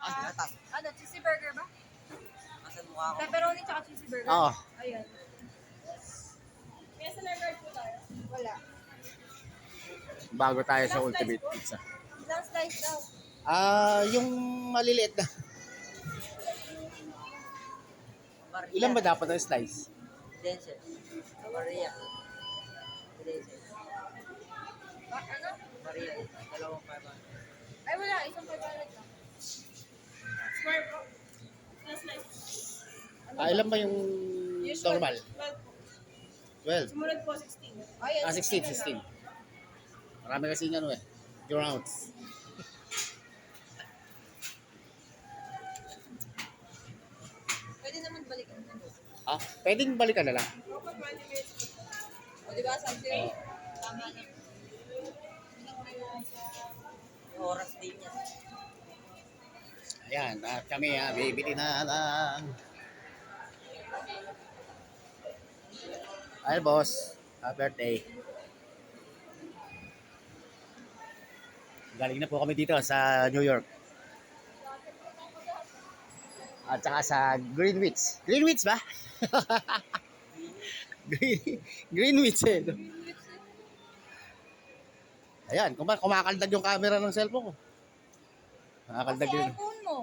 Ano, cheesy burger ba? Asan mukha ko? Pepperoni tsaka cheesy burger? Oo. Ayan. May center guard po tayo? Wala. Bago tayo sa Ultimate Pizza. Ilang slice daw? Yung maliliit na. Maria. Ilan ba dapat ang slice? Denzel. Maria. Denzel. Ano? Maria. 2,500. Ay, wala. Isang 500 lang. Square po. Ilang slice? Ilan ba yung normal? 12. 12 po. Sumunod po 16. Ayan. 16. Marami kasi ano eh. Yung rounds. Pwede naman balikan. Pwedeng balikan na lang. Opo, 20 minutes. O, diba? Sabi tama na. Oras din yan. Ayan, at kami bibili na lang. Ay, boss. Happy birthday. Galing na po kami dito sa New York. At saka sa Greenwich. Greenwich ba? Greenwich eh. Ayan, kumakaldag yung camera ng cellphone ko. Nakakaldag yun. Phone mo.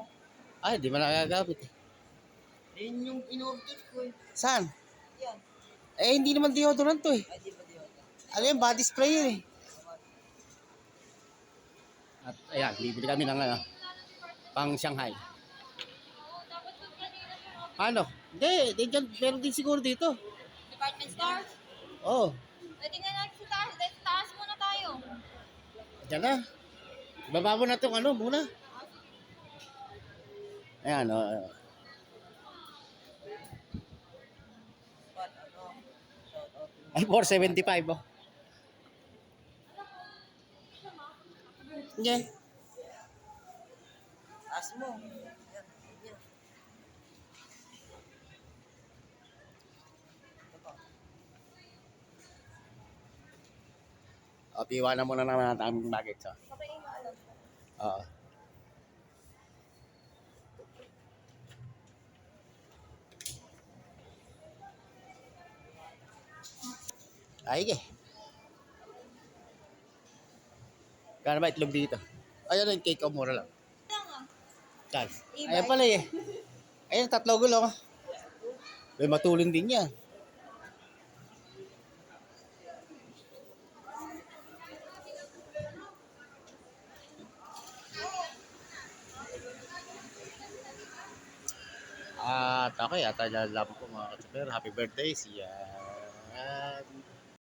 Ay, di mo nagagamit eh. Yun yung in-order ko eh. Saan? Yan. Eh, hindi naman deodorant to eh. Ay, di ba di ba? Ano yan, body spray yun eh. At ayan, bibili kami ng pang Shanghai. Ano? Hindi, meron din siguro dito. Department store? Oo, Pwede nga natin sa taas. Sa taas muna tayo. dyan na. Baba mo na itong ano muna. Ayan, What? Ano? Shout out to ay, 475 oh. Hindi. Taas mo. Yan. Yan. Ito pa. Iwanan muna naman natin ang baggage. Okay, maalam. Oo. Ay, kano ba itlog dito? Ayan yung cake o mura lang. Saan? Ayan pala eh. Ayan, 3 gulong. May matulin din yan. At okay, at alam ko mga katsuper, happy birthday. Siya.